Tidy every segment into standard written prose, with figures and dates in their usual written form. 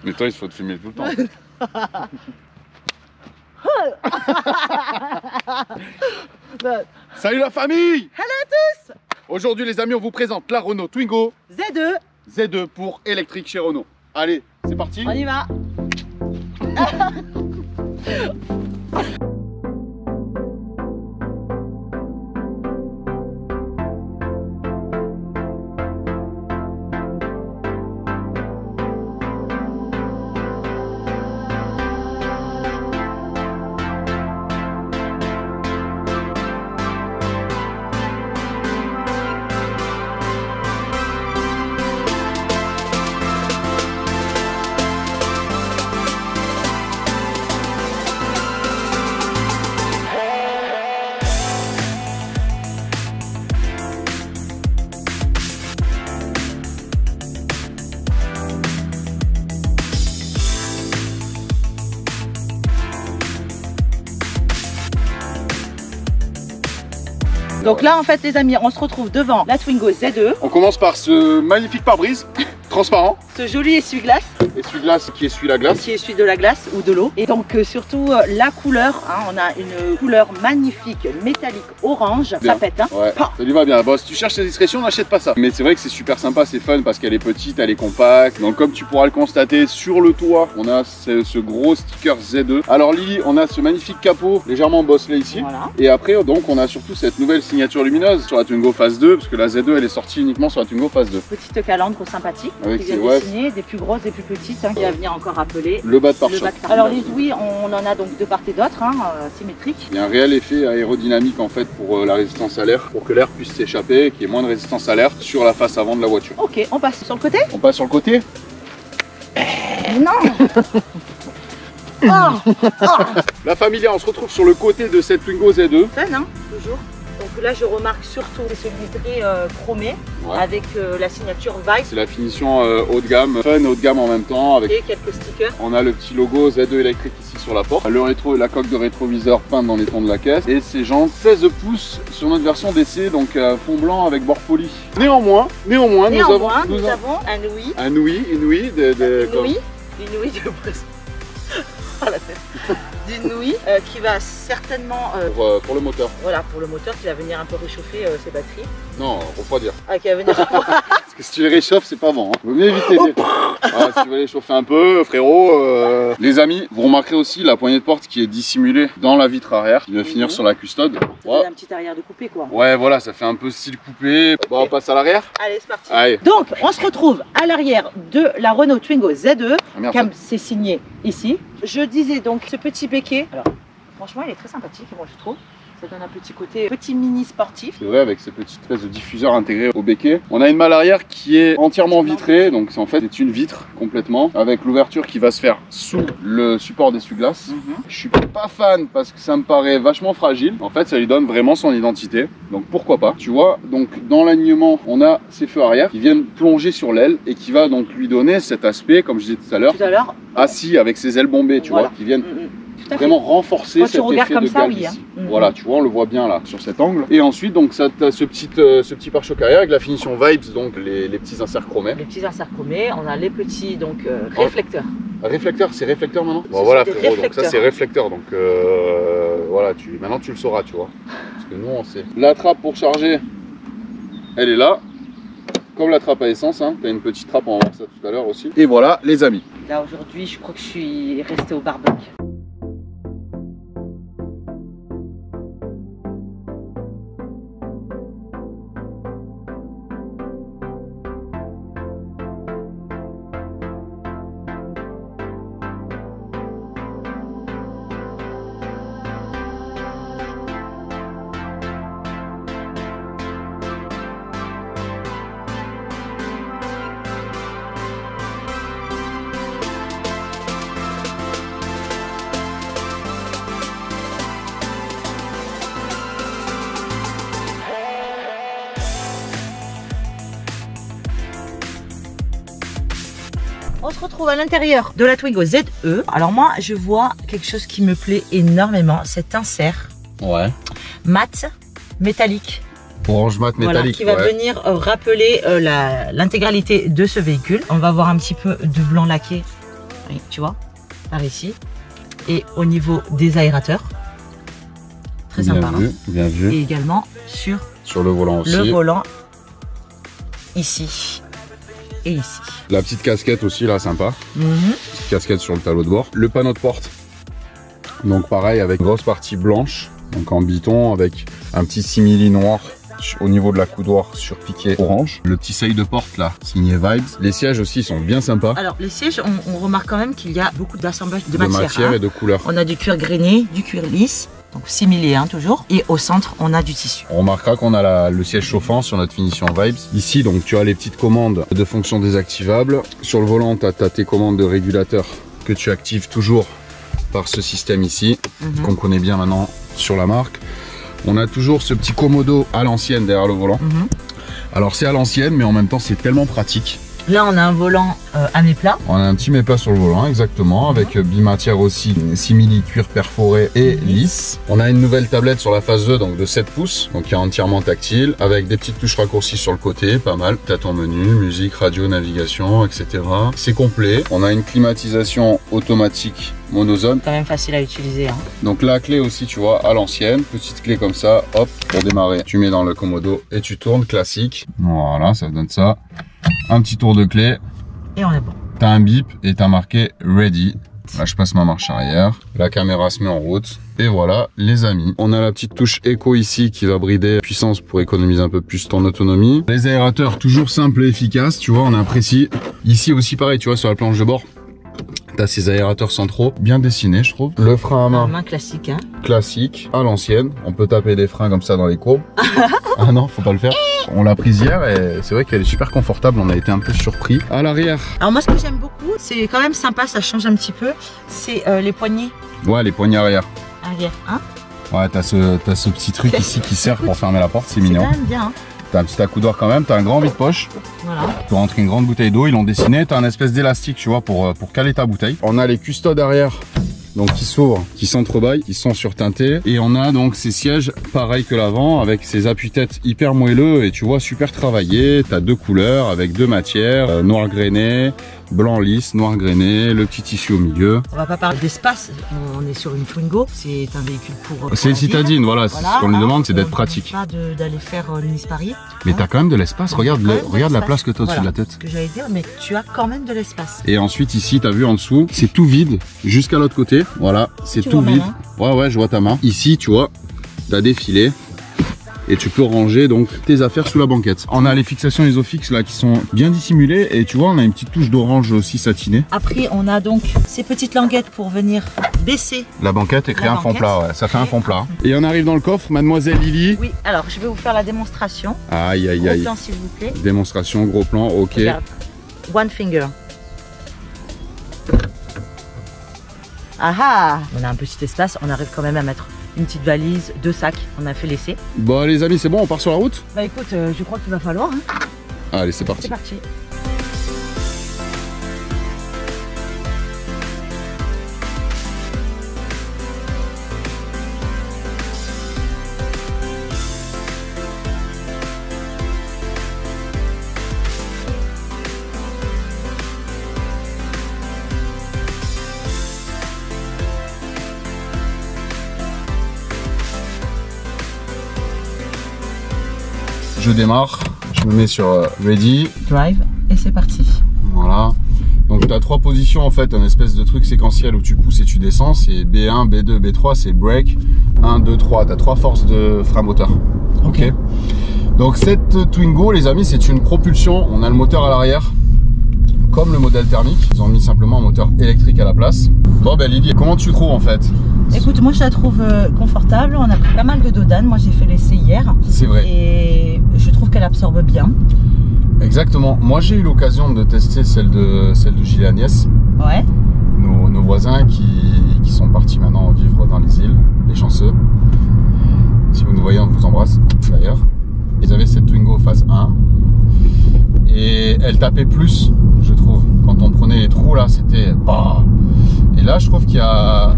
Mais toi, il faut te filmer tout le temps. Salut la famille! Hello à tous! Aujourd'hui les amis, on vous présente la Renault Twingo Z2. Z2 pour électrique chez Renault. Allez, c'est parti! On y va! Donc là en fait les amis, on se retrouve devant la Twingo Z2. On commence par ce magnifique pare-brise transparent. Ce joli essuie-glace. Essuie-glace qui essuie la glace. Qui essuie de la glace ou de l'eau. Et donc surtout la couleur, hein, on a une couleur magnifique, métallique, orange. Bien. Ça pète hein. Ouais, ça lui va bien. Bon, si tu cherches la discrétion, n'achète pas ça. Mais c'est vrai que c'est super sympa, c'est fun parce qu'elle est petite, elle est compacte. Donc comme tu pourras le constater, sur le toit, on a ce gros sticker Z2. Alors Lily, on a ce magnifique capot légèrement bosselé ici. Voilà. Et après, donc on a surtout cette nouvelle signature lumineuse sur la Twingo Phase 2, parce que la Z2 elle est sortie uniquement sur la Twingo Phase 2. Petite calandre sympathique. Avec qui vient dessiner, des plus grosses, des plus petites, hein, qui va venir encore rappeler le bas de pare-choc. Alors les ouïes, on en a donc de part et d'autre, hein, symétriques. Il y a un réel effet aérodynamique en fait pour la résistance à l'air, pour que l'air puisse s'échapper, qu'il y ait moins de résistance à l'air sur la face avant de la voiture. Ok, on passe sur le côté. On passe sur le côté. Non. Oh. La familia, on se retrouve sur le côté de cette Twingo Z2. Fun, hein, toujours. Donc là, je remarque surtout ce liseré chromé, Ouais. avec la signature Vibe. C'est la finition haut de gamme, fun haut de gamme en même temps. Avec... Et quelques stickers. On a le petit logo Z2 électrique ici sur la porte. La coque de rétroviseur peinte dans les tons de la caisse. Et ces jantes 16 pouces sur notre version DC, donc fond blanc avec bord poli. Néanmoins, nous avons un ouïe. un ouïe, une ouïe Une ouïe de à la tête. D'une ouïe qui va certainement pour le moteur. voilà, pour le moteur qui va venir un peu réchauffer ses batteries. Non, refroidir. Ah, qui va venir Parce que si tu les réchauffes, c'est pas bon. Hein. Vaut mieux éviter les... Voilà, si tu veux les chauffer un peu, frérot. Les amis, vous remarquerez aussi la poignée de porte qui est dissimulée dans la vitre arrière, qui va finir sur la custode. Ouais. Un petit arrière de coupé quoi. Ouais, voilà, ça fait un peu style coupé. Bon, on passe à l'arrière. Allez, c'est parti. Allez. Donc, on se retrouve à l'arrière de la Renault Twingo Z2, Merci. comme c'est signé ici. Je disais donc ce petit béquet. Alors, franchement, il est très sympathique, moi je trouve. Ça donne un petit côté petit mini sportif. C'est vrai, avec ces petites espèces de diffuseurs intégrés au béquet. On a une malle arrière qui est entièrement vitrée, donc en fait c'est une vitre complètement, avec l'ouverture qui va se faire sous le support d'essuie-glace. Je suis pas fan parce que ça me paraît vachement fragile. En fait, ça lui donne vraiment son identité, donc pourquoi pas. Tu vois, donc dans l'alignement, on a ces feux arrière qui viennent plonger sur l'aile et qui va donc lui donner cet aspect, comme je disais tout à l'heure, assis avec ses ailes bombées, tu vois, qui viennent vraiment renforcer cet effet de galbe ici. Voilà, tu vois, on le voit bien là sur cet angle. Et ensuite, donc ça as ce petit pare-choc arrière avec la finition Vibes, donc les petits inserts chromés. Les petits inserts chromés, on a les petits donc réflecteurs. Réflecteur, c'est réflecteur maintenant. Bon voilà frérot, donc ça c'est réflecteur, donc voilà, maintenant tu le sauras, tu vois. Parce que nous on sait. La trappe pour charger, elle est là. Comme la trappe à essence, hein. Tu as une petite trappe, on va voir ça tout à l'heure aussi. Et voilà les amis. Là aujourd'hui, je crois que je suis resté au barbecue. On se retrouve à l'intérieur de la Twingo ZE. Alors moi, je vois quelque chose qui me plaît énormément, cet insert mat métallique. Orange mat métallique. Voilà, qui va venir rappeler l'intégralité de ce véhicule. On va avoir un petit peu de blanc laqué Oui, tu vois, par ici. Et au niveau des aérateurs, très sympa. Bien vu. Et également sur le volant aussi. Le volant ici et ici. La petite casquette aussi là, sympa. Petite casquette sur le tableau de bord. Le panneau de porte. Donc pareil avec une grosse partie blanche, donc en biton avec un petit simili noir au niveau de la coudoir surpiqué orange. Le petit seuil de porte là, signé Vibes. Les sièges aussi sont bien sympas. Alors les sièges, on remarque quand même qu'il y a beaucoup d'assemblage de matière. matière Et de couleur. On a du cuir grainé, du cuir lisse, donc similé toujours. Et au centre, on a du tissu. On remarquera qu'on a le siège chauffant sur notre finition Vibes. Ici, donc tu as les petites commandes de fonction désactivables. Sur le volant, tu as tes commandes de régulateur que tu actives toujours par ce système ici, qu'on connaît bien maintenant sur la marque. On a toujours ce petit commodo à l'ancienne derrière le volant. Alors c'est à l'ancienne, mais en même temps c'est tellement pratique. Là on a un volant à méplat. On a un petit méplat sur le volant, exactement, avec bimatière aussi, simili cuir perforé et lisse. On a une nouvelle tablette sur la phase 2, donc de 7 pouces, donc qui est entièrement tactile, avec des petites touches raccourcies sur le côté, pas mal. T'as ton menu, musique, radio, navigation, etc. C'est complet. On a une climatisation automatique monozone. Quand même facile à utiliser. Donc la clé aussi, tu vois, à l'ancienne, petite clé comme ça, hop, pour démarrer. Tu mets dans le commodo et tu tournes, classique. Voilà, ça donne ça. Un petit tour de clé. Et on est bon. T'as un bip et t'as marqué ready. Là, je passe ma marche arrière. La caméra se met en route. Et voilà, les amis. On a la petite touche éco ici qui va brider la puissance pour économiser un peu plus ton autonomie. Les aérateurs, toujours simples et efficaces. Tu vois, on apprécie. Ici aussi, pareil, tu vois, sur la planche de bord. T'as ces aérateurs centraux bien dessinés, je trouve. Le frein à main classique, classique, à l'ancienne. On peut taper des freins comme ça dans les courbes. Ah non, faut pas le faire. On l'a prise hier et c'est vrai qu'elle est super confortable. On a été un peu surpris. À l'arrière. Alors moi, ce que j'aime beaucoup, c'est quand même sympa, ça change un petit peu. C'est les poignées. Ouais, les poignées arrière. Arrière, hein. Ouais, t'as ce petit truc ici qui sert pour fermer la porte, c'est mignon. C'est quand même bien. T'as un petit accoudoir quand même, t'as un grand vide-poche. Voilà. Pour rentrer une grande bouteille d'eau, ils l'ont dessiné. T'as un espèce d'élastique, tu vois, pour caler ta bouteille. On a les custodes arrière, donc qui s'ouvrent, qui s'entrebâillent, qui sont surteintés. Et on a donc ces sièges pareils que l'avant, avec ces appuis-têtes hyper moelleux et tu vois, super travaillés. T'as deux couleurs avec deux matières, noir grainé, blanc lisse, noir grainé, le petit tissu au milieu. On va pas parler d'espace, on est sur une Twingo, c'est un véhicule pour... C'est une citadine, voilà, ce qu'on lui demande, c'est d'être pratique. Pas d'aller faire Nice-Paris. Mais t'as quand même de l'espace, regarde la place que t'as au-dessus de la tête. Ce que j'allais dire, mais tu as quand même de l'espace. Et ensuite ici, t'as vu en dessous, c'est tout vide jusqu'à l'autre côté. Voilà, c'est tout vide. Ouais, je vois ta main. Ici, tu vois, t'as des filets. Et tu peux ranger donc tes affaires sous la banquette. On a les fixations Isofix là qui sont bien dissimulées et tu vois on a une petite touche d'orange aussi satinée. Après on a donc ces petites languettes pour venir baisser la banquette et créer un fond plat, ouais. Ça fait un fond plat. Et on arrive dans le coffre, mademoiselle Lily. Oui, alors je vais vous faire la démonstration. Aïe aïe aïe. Gros plan s'il vous plaît. Démonstration, gros plan, ok. Regarde. One finger. Ah, on a un petit espace, on arrive quand même à mettre une petite valise, 2 sacs, on a fait l'essai. Bon les amis, c'est bon, on part sur la route? Bah écoute, je crois qu'il va falloir. Allez, c'est parti. C'est parti. Je démarre, je me mets sur Ready. Drive et c'est parti. Voilà. Donc tu as 3 positions en fait, un espèce de truc séquentiel où tu pousses et tu descends. C'est B1, B2, B3, c'est break. 1, 2, 3. Tu as 3 forces de frein moteur. Ok. Donc cette Twingo les amis, c'est une propulsion. On a le moteur à l'arrière. Comme le modèle thermique, ils ont mis simplement un moteur électrique à la place. Bon ben Lily, comment tu trouves en fait? Écoute, moi je la trouve confortable, on a pris pas mal de dodane, moi j'ai fait l'essai hier. C'est vrai. Et je trouve qu'elle absorbe bien. Exactement, moi j'ai eu l'occasion de tester celle de Gilles et Agnès. Ouais. Nos voisins qui sont partis maintenant vivre dans les îles, les chanceux. Si vous nous voyez, on vous embrasse d'ailleurs. Ils avaient cette Twingo phase 1. Et elle tapait plus, je trouve. Quand on prenait les trous là, c'était bah. Et là, je trouve qu'il y a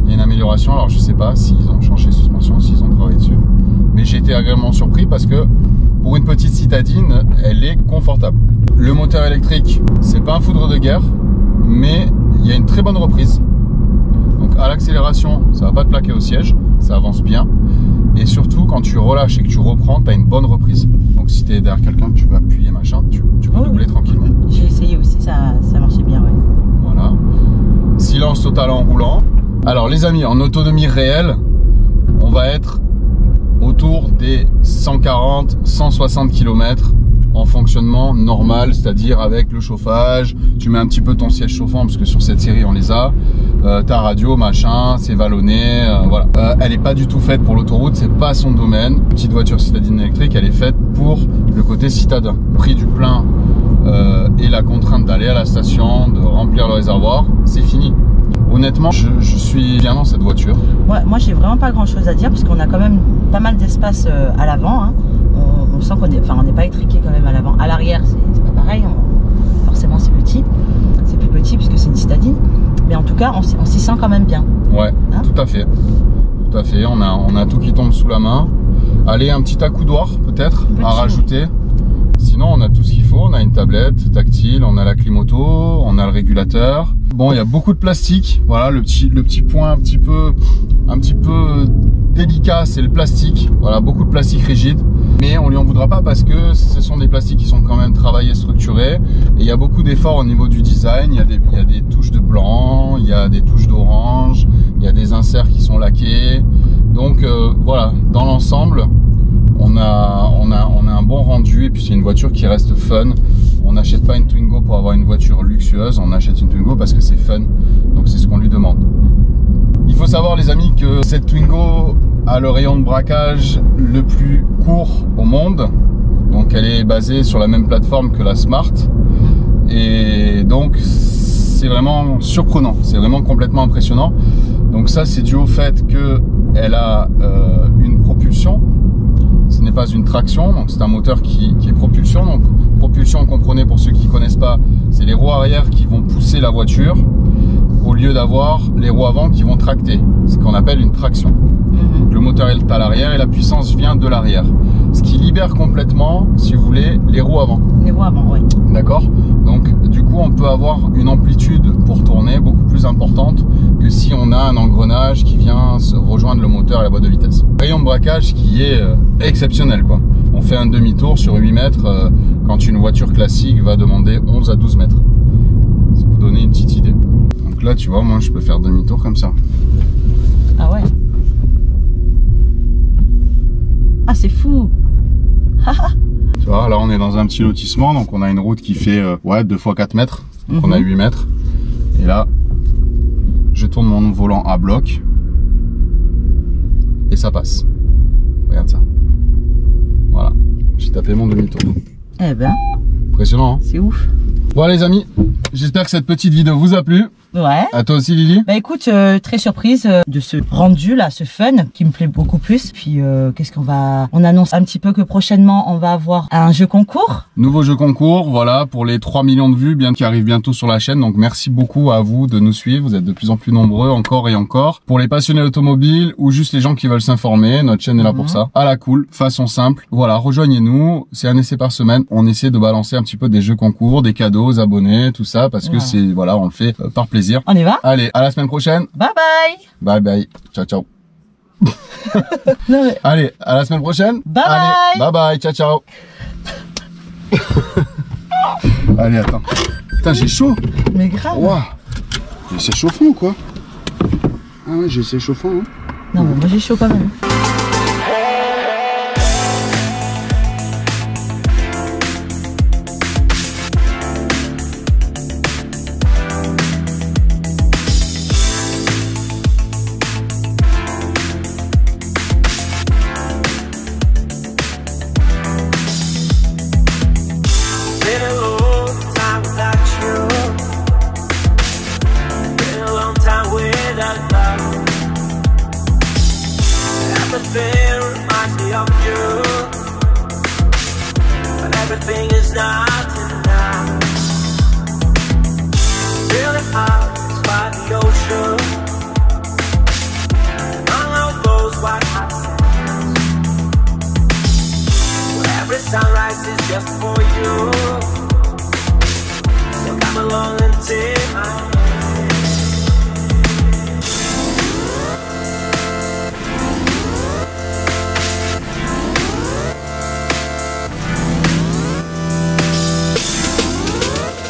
une amélioration. Alors, je sais pas s'ils ont changé de suspension, s'ils ont travaillé dessus. Mais j'ai été agréablement surpris parce que pour une petite citadine, elle est confortable. Le moteur électrique, c'est pas un foudre de guerre, mais il il y a une très bonne reprise. Donc à l'accélération, ça va pas te plaquer au siège, ça avance bien. Et surtout, quand tu relâches et que tu reprends, tu as une bonne reprise. Donc si tu es derrière quelqu'un, tu vas appuyer machin, tu peux doubler tranquillement. J'ai essayé aussi, ça marchait bien, ouais. Voilà. Silence total en roulant. Alors les amis, en autonomie réelle, on va être autour des 140-160 km en fonctionnement normal, c'est-à-dire avec le chauffage, tu mets un petit peu ton siège chauffant parce que sur cette série on les a, ta radio machin, c'est vallonné, voilà. Elle n'est pas du tout faite pour l'autoroute, c'est pas son domaine. Petite voiture citadine électrique, elle est faite pour le côté citadin. Prix du plein et la contrainte d'aller à la station, de remplir le réservoir, c'est fini. Honnêtement, je suis bien dans cette voiture. Ouais, moi, j'ai vraiment pas grand-chose à dire parce qu'on a quand même pas mal d'espace à l'avant. Hein. On sent qu'on est, enfin, on n'est pas étriqué quand même à l'avant. À l'arrière, c'est pas pareil. Forcément, c'est petit. C'est plus petit puisque c'est une citadine. Mais en tout cas, on s'y sent quand même bien. Ouais, hein, tout à fait. Tout à fait. On a tout qui tombe sous la main. Allez, un petit accoudoir peut-être à rajouter. Sinon, on a tout ce qu'il faut. On a une tablette tactile, on a la clim auto, on a le régulateur. Bon, il y a beaucoup de plastique. Voilà, le petit point un petit peu délicat, c'est le plastique. Voilà, beaucoup de plastique rigide. Mais on lui en voudra pas parce que ce sont des plastiques qui sont quand même travaillés, structurés. Et il y a beaucoup d'efforts au niveau du design. Il y a des touches de blanc, il y a des touches d'orange, il y a des inserts qui sont laqués. Donc voilà, dans l'ensemble, on a un bon rendu et puis c'est une voiture qui reste fun. On n'achète pas une Twingo pour avoir une voiture luxueuse, on achète une Twingo parce que c'est fun. Donc c'est ce qu'on lui demande. Il faut savoir les amis que cette Twingo a le rayon de braquage le plus court au monde. Donc elle est basée sur la même plateforme que la Smart. Et donc c'est vraiment surprenant, c'est vraiment complètement impressionnant. Donc ça c'est dû au fait qu'elle a une propulsion. Ce n'est pas une traction, donc c'est un moteur qui est propulsion. Donc propulsion, comprenez pour ceux qui ne connaissent pas, c'est les roues arrière qui vont pousser la voiture au lieu d'avoir les roues avant qui vont tracter, ce qu'on appelle une traction. Donc, le moteur est à l'arrière et la puissance vient de l'arrière, ce qui libère complètement, si vous voulez, les roues avant. Les roues avant, oui. D'accord. Donc du coup on peut avoir une amplitude pour tourner beaucoup plus importante que si on a un engrenage qui vient se rejoindre le moteur et la boîte de vitesse. Rayon de braquage qui est exceptionnel quoi. On fait un demi-tour sur 8 mètres quand une voiture classique va demander 11 à 12 mètres. Ça vous donner une petite idée. Donc là tu vois, moi je peux faire demi-tour comme ça. Ah ouais. Ah c'est fou. Tu vois, là on est dans un petit lotissement, donc on a une route qui fait 2 x 4 mètres, donc on a 8 mètres. Et là, je tourne mon volant à bloc et ça passe. Regarde ça. Voilà, j'ai tapé mon demi-tour. Eh ben, impressionnant, hein? C'est ouf. Bon les amis, j'espère que cette petite vidéo vous a plu. Ouais. À toi aussi Lily. Bah écoute, très surprise de ce rendu là, ce fun qui me plaît beaucoup plus. Puis qu'est-ce qu'on va... On annonce un petit peu que prochainement on va avoir un jeu concours. Nouveau jeu concours, voilà, pour les 3 millions de vues qui arrivent bientôt sur la chaîne. Donc merci beaucoup à vous de nous suivre, vous êtes de plus en plus nombreux encore et encore. Pour les passionnés automobiles ou juste les gens qui veulent s'informer, notre chaîne est là pour ça. À la cool, façon simple. Voilà, rejoignez-nous, c'est un essai par semaine. On essaie de balancer un petit peu des jeux concours, des cadeaux aux abonnés, tout ça, parce que c'est, voilà, on le fait par plaisir. On y va? Allez, à la semaine prochaine. Bye bye. Bye bye. Ciao ciao. Non, mais... Allez, à la semaine prochaine. Bye Allez, bye. Bye bye. Ciao ciao. Allez, attends. Putain, j'ai chaud. Mais grave. Waouh. C'est chauffant ou quoi? Ah ouais, j'ai chauffant. Hein. Non, mais moi j'ai chaud quand même. Everything reminds me of you, but everything is not enough. Really hard to find the ocean among all those white hot sands. Where every sunrise is just for you. So come along and take